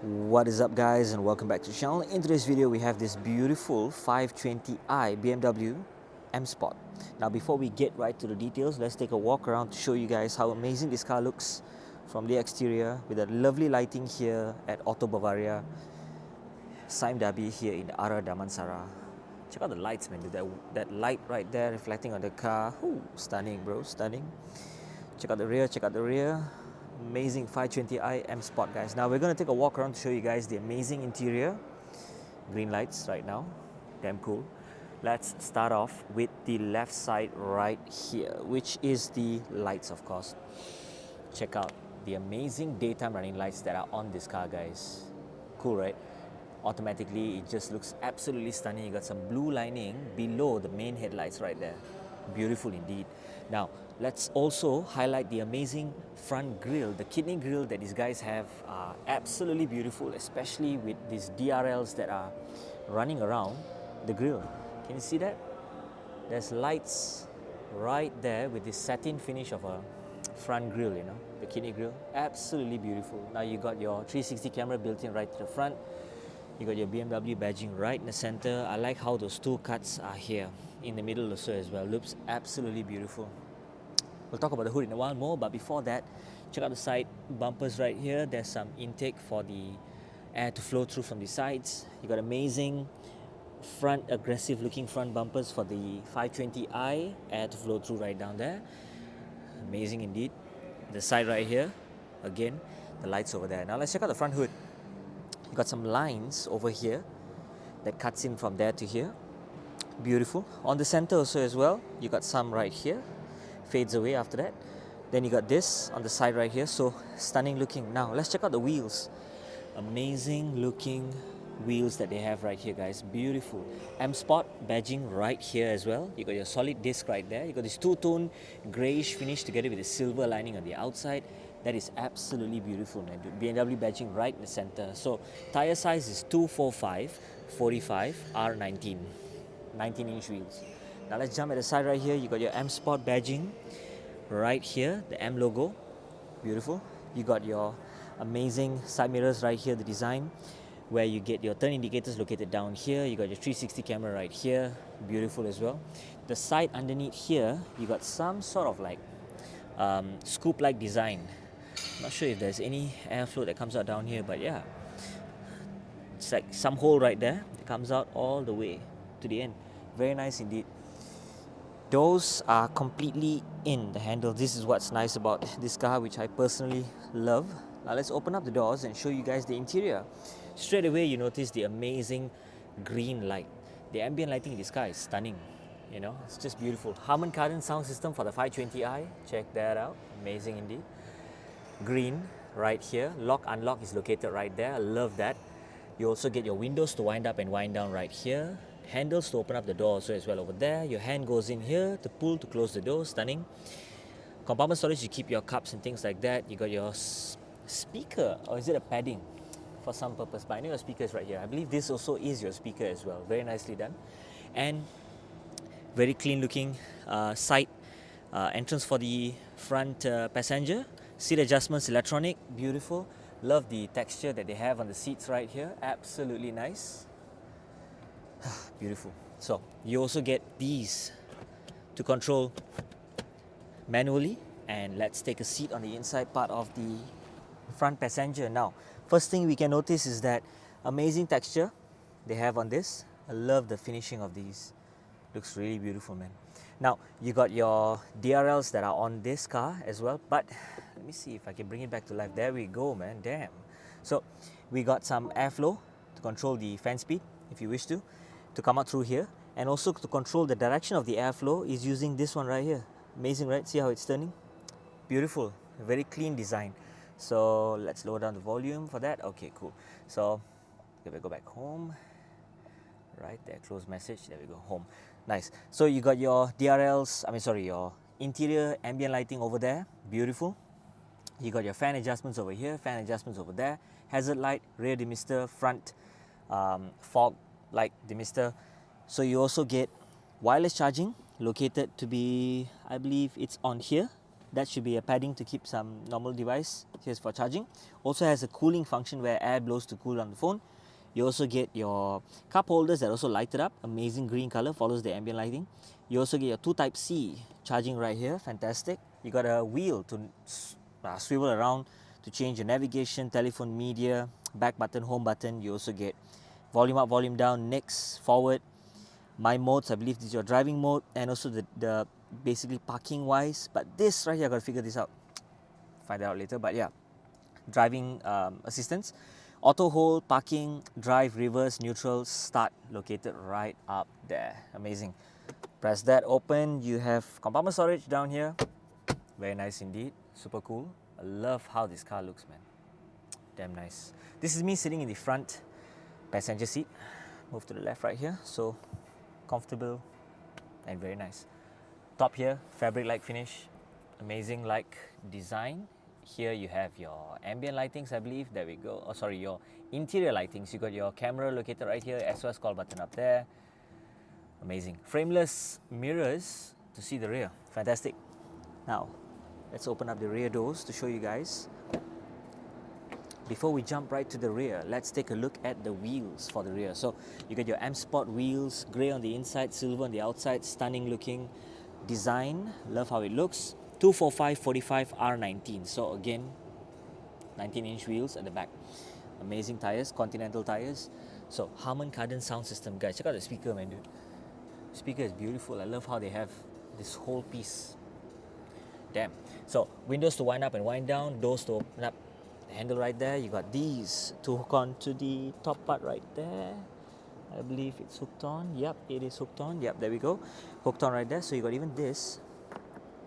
What is up, guys, and welcome back to the channel. In today's video we have this beautiful 520i BMW M Sport. Now before we get right to the details, let's take a walk around to show you guys how amazing this car looks from the exterior with a lovely lighting here at Auto Bavaria Sime Darby here in Ara Damansara. Check out the lights, man. That light right there reflecting on the car. Ooh, stunning, bro, stunning. Check out the rear. Amazing 520i M Sport, guys. Now we're going to take a walk around to show you guys the amazing interior. Green lights right now, damn cool. Let's start off with the left side right here, which is the lights, of course. Check out the amazing daytime running lights that are on this car, guys. Cool, right? Automatically, it just looks absolutely stunning. You got some blue lining below the main headlights right there. Beautiful indeed. Now, let's also highlight the amazing front grille. The kidney grille that these guys have are absolutely beautiful, especially with these DRLs that are running around the grille. Can you see that? There's lights right there with this satin finish of a front grille, you know, the kidney grille. Absolutely beautiful. Now you got your 360 camera built in right to the front. You got your BMW badging right in the center. I like how those tool cuts are here in the middle also as well. Looks absolutely beautiful. We'll talk about the hood in a while more, but before that, check out the side bumpers right here. There's some intake for the air to flow through from the sides. You got amazing front, aggressive looking front bumpers for the 520i, air to flow through right down there. Amazing indeed. The side right here, again, the lights over there. Now let's check out the front hood. You got some lines over here that cuts in from there to here. Beautiful. On the center also as well, you got some right here, fades away after that. Then you got this on the side right here, so stunning looking. Now let's check out the wheels. Amazing looking wheels that they have right here, guys. Beautiful. M Sport badging right here as well. You got your solid disc right there. You got this two-tone greyish finish together with the silver lining on the outside. That is absolutely beautiful, man. BMW badging right in the center. So tire size is 245/45 R19, 19-inch wheels. Now let's jump at the side right here. You got your M Sport badging right here, the M logo. Beautiful. You got your amazing side mirrors right here, the design, where you get your turn indicators located down here. You got your 360 camera right here. Beautiful as well. The side underneath here, you got some sort of like scoop-like design. Not sure if there's any airflow that comes out down here, but yeah, it's like some hole right there that comes out all the way to the end. Very nice indeed. Doors are completely in the handle. This is what's nice about this car, which I personally love. Now let's open up the doors and show you guys the interior. Straight away you notice the amazing green light. The ambient lighting in this car is stunning. You know, it's just beautiful. Harman Kardon sound system for the 520i. Check that out. Amazing indeed. Green right here. Lock unlock is located right there. I love that. You also get your windows to wind up and wind down right here. Handles to open up the door also as well over there. Your hand goes in here to pull to close the door. Stunning. Compartment storage, you keep your cups and things like that. You got your speaker, or is it a padding for some purpose? But I know your speaker is right here. I believe this also is your speaker as well. Very nicely done. And very clean looking side entrance for the front passenger. Seat adjustments, electronic, beautiful. Love the texture that they have on the seats right here. Absolutely nice. Beautiful. So you also get these to control manually. And let's take a seat on the inside part of the front passenger. Now, first thing we can notice is that amazing texture they have on this. I love the finishing of these. Looks really beautiful, man. Now, you got your DRLs that are on this car as well, but let me see if I can bring it back to life. There we go, man. Damn. So, we got some airflow to control the fan speed, if you wish to come out through here. And also to control the direction of the airflow is using this one right here. Amazing, right? See how it's turning? Beautiful. Very clean design. So, let's lower down the volume for that. Okay, cool. So, if I go back home, right there, close message, there we go, home. Nice. So you got your DRLs, your interior ambient lighting over there. Beautiful. You got your fan adjustments over here, fan adjustments over there. Hazard light, rear demister, front fog light demister. So you also get wireless charging located to be, I believe it's on here, That should be a padding to keep some normal device. Here's for charging. Also has a cooling function where air blows to cool on the phone. You also get your cup holders that also light it up. Amazing green color, follows the ambient lighting. You also get your 2 Type-C charging right here. Fantastic. You got a wheel to swivel around to change your navigation, telephone, media, back button, home button. You also get volume up, volume down, next, forward. My modes, I believe this is your driving mode, and also the basically parking wise. But this right here, I gotta figure this out. Find out later. But yeah, driving assistance. Auto hold, parking, drive, reverse, neutral, start, located right up there. Amazing. Press that open. You have compartment storage down here. Very nice indeed. Super cool. I love how this car looks, man. Damn nice. This is me sitting in the front passenger seat. Move to the left right here. So comfortable and very nice. Top here, fabric-like finish. Amazing like design. Here you have your ambient lightings, I believe. There we go. Oh, sorry, your interior lightings. You got your camera located right here, SOS call button up there. Amazing. Frameless mirrors to see the rear. Fantastic. Now, let's open up the rear doors to show you guys. Before we jump right to the rear, let's take a look at the wheels for the rear. So, you got your M Sport wheels, grey on the inside, silver on the outside. Stunning looking design. Love how it looks. 245/45 R19. So again, 19-inch wheels at the back. Amazing tires, Continental tires. So Harman Kardon sound system, guys. Check out the speaker, man, dude. Speaker is beautiful. I love how they have this whole piece. Damn. So windows to wind up and wind down, doors to open up. The handle right there. You got these to hook on to the top part right there. I believe it's hooked on. Yep, it is hooked on. Yep, there we go. Hooked on right there. So you got even this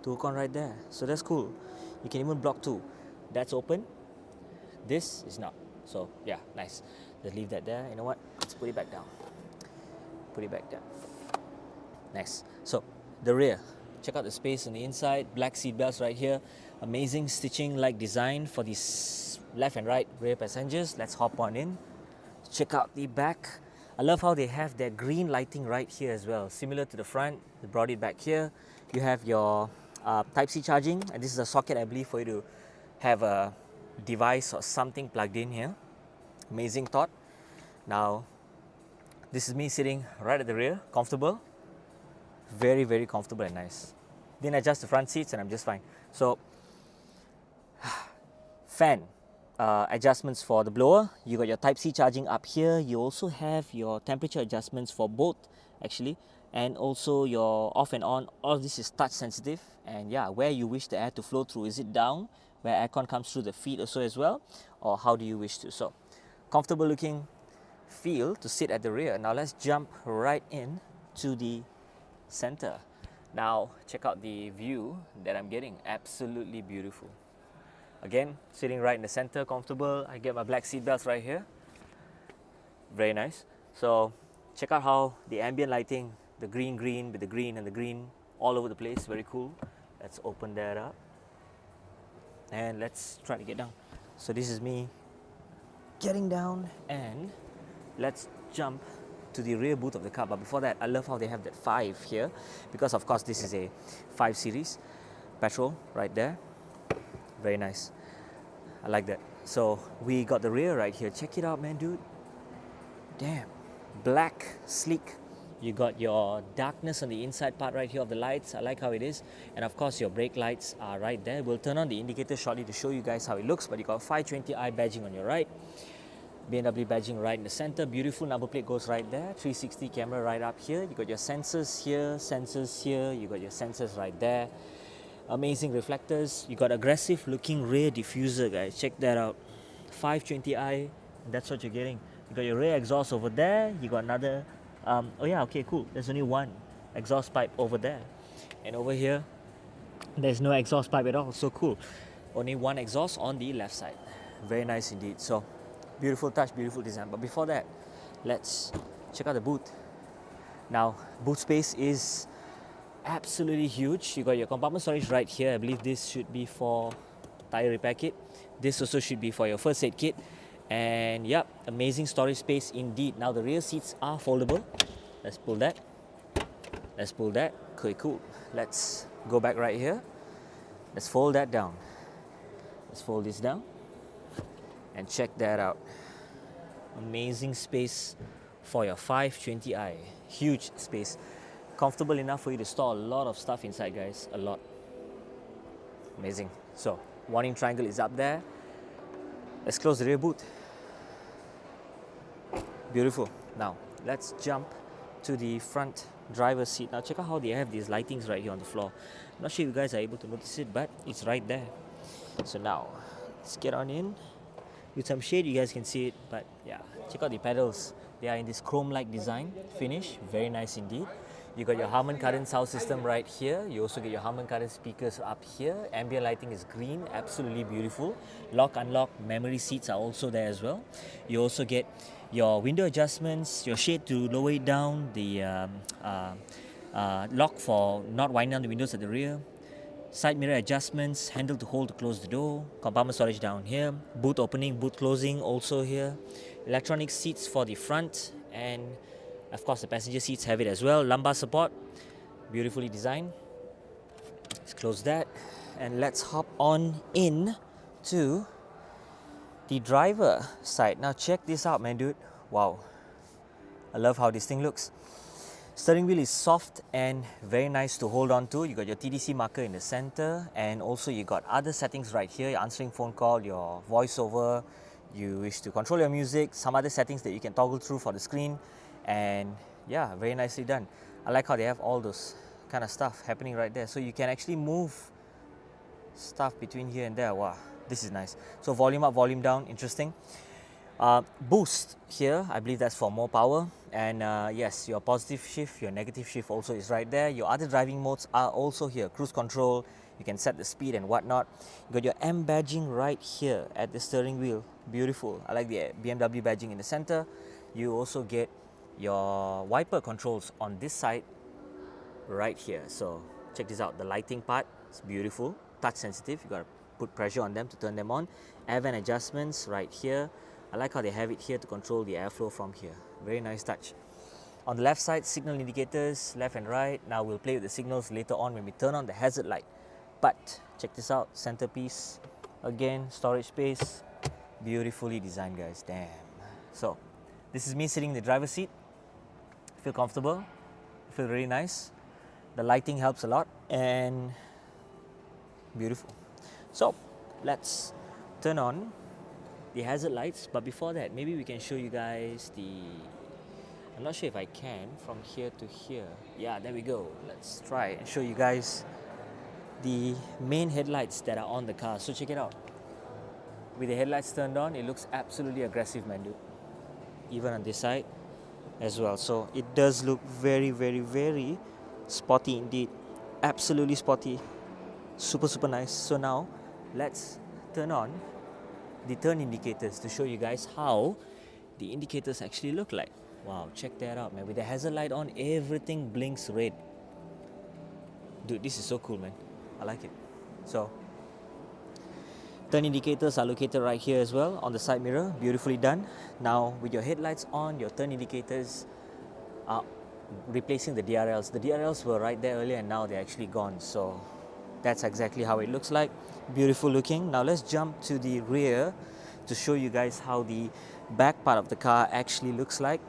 to hook on right there. So that's cool. You can even block two. That's open. This is not. So yeah, nice. Just leave that there. You know what? Let's put it back down. Put it back down. Nice. So the rear. Check out the space on the inside. Black seat belts right here. Amazing stitching like design for these left and right rear passengers. Let's hop on in. Check out the back. I love how they have their green lighting right here as well. Similar to the front. They brought it back here. You have your Type-C charging, and this is a socket, I believe, for you to have a device or something plugged in here. Amazing thought. Now, this is me sitting right at the rear, comfortable. Very, very comfortable and nice. Didn't adjust the front seats and I'm just fine. So, fan adjustments for the blower. You got your Type-C charging up here. You also have your temperature adjustments for both, actually. And also your off and on. All of this is touch sensitive. And yeah, where you wish the air to flow through. Is it down, where aircon comes through the feet also as well? Or how do you wish to? So, comfortable looking feel to sit at the rear. Now let's jump right in to the center. Now check out the view that I'm getting. Absolutely beautiful. Again, sitting right in the center, comfortable. I get my black seat belts right here. Very nice. So check out how the ambient lighting, the green with the green and the green all over the place. Very cool. Let's open that up and let's try to get down. So this is me getting down, and let's jump to the rear boot of the car. But before that, I love how they have that 5 here, because of course this is a 5 Series petrol right there. Very nice. I like that. So we got the rear right here. Check it out, man, dude. Damn. Black, sleek. You got your darkness on the inside part right here of the lights. I like how it is. And of course your brake lights are right there. We'll turn on the indicator shortly to show you guys how it looks. But you got 520i badging on your right. BMW badging right in the center. Beautiful number plate goes right there. 360 camera right up here. You got your sensors here. You got your sensors right there. Amazing reflectors. You got aggressive looking rear diffuser, guys. Check that out. 520i. That's what you're getting. You got your rear exhaust over there. You got another. Oh yeah, okay, cool. There's only one exhaust pipe over there. And over here, there's no exhaust pipe at all. So cool. Only one exhaust on the left side. Very nice indeed. So, beautiful touch, beautiful design. But before that, let's check out the boot. Now, boot space is absolutely huge. You got your compartment storage right here. I believe this should be for tire repair kit. This also should be for your first aid kit. And yep, amazing storage space indeed. Now the rear seats are foldable. Let's pull that. Let's pull that. Okay, cool. Let's go back right here. Let's fold that down. Let's fold this down and check that out. Amazing space for your 520i. Huge space. Comfortable enough for you to store a lot of stuff inside, guys. A lot. Amazing. So, warning triangle is up there. Let's close the rear boot. Beautiful. Now, let's jump to the front driver's seat. Now, check out how they have these lightings right here on the floor. I'm not sure if you guys are able to notice it, but it's right there. So now, let's get on in. With some shade, you guys can see it, but yeah, check out the pedals. They are in this chrome-like design finish. Very nice indeed. You got your Harman Kardon sound system right here. You also get your Harman Kardon speakers up here. Ambient lighting is green, absolutely beautiful. Lock, unlock, memory seats are also there as well. You also get your window adjustments, your shade to lower it down, the lock for not winding down the windows at the rear, side mirror adjustments, handle to hold to close the door, compartment storage down here, boot opening, boot closing also here, electronic seats for the front, and of course the passenger seats have it as well. Lumbar support, beautifully designed. Let's close that and let's hop on in to the driver side. Now check this out, man, dude. Wow, I love how this thing looks. Steering wheel is soft and very nice to hold on to. You got your TDC marker in the center, and also you got other settings right here, your answering phone call, your voiceover, you wish to control your music, some other settings that you can toggle through for the screen, and yeah, very nicely done. I like how they have all those kind of stuff happening right there, so you can actually move stuff between here and there. Wow, this is nice. So volume up, volume down, interesting. Boost here, I believe that's for more power, and yes, your positive shift, your negative shift also is right there. Your other driving modes are also here. Cruise control, you can set the speed and whatnot. You got your M badging right here at the steering wheel. Beautiful. I like the BMW badging in the center. You also get your wiper controls on this side right here. So check this out, the lighting part, it's beautiful, touch sensitive. You got to put pressure on them to turn them on. Air vent adjustments right here. I like how they have it here to control the airflow from here. Very nice touch. On the left side, signal indicators, left and right. Now we'll play with the signals later on when we turn on the hazard light. But check this out, centerpiece. Again, storage space. Beautifully designed, guys. Damn. So, this is me sitting in the driver's seat. Feel comfortable. Feel really nice. The lighting helps a lot. And beautiful. So, let's turn on the hazard lights, but before that, maybe we can show you guys the, I'm not sure if I can, from here to here. Yeah, there we go. Let's try and show you guys the main headlights that are on the car. So check it out. With the headlights turned on, it looks absolutely aggressive, man, dude. Even on this side as well. So it does look very, very, very sporty indeed. Absolutely sporty. Super, super nice. So now, let's turn on the turn indicators to show you guys how the indicators actually look like. Wow, check that out, man. With the hazard light on, everything blinks red. Dude, this is so cool, man. I like it. So, turn indicators are located right here as well on the side mirror. Beautifully done. Now, with your headlights on, your turn indicators are replacing the DRLs. The DRLs were right there earlier and now they're actually gone. So, that's exactly how it looks like. Beautiful looking. Now let's jump to the rear to show you guys how the back part of the car actually looks like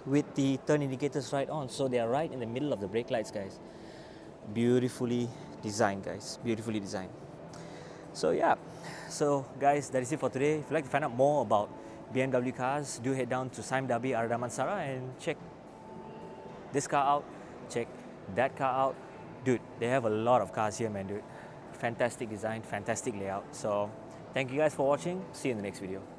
with the turn indicators right on. So they are right in the middle of the brake lights, guys. Beautifully designed, guys. Beautifully designed. So yeah. So guys, that is it for today. If you'd like to find out more about BMW cars, do head down to Saim.W Ardamansara and check this car out. Check that car out. Dude, they have a lot of cars here, man, dude. Fantastic design, fantastic layout. So, thank you guys for watching. See you in the next video.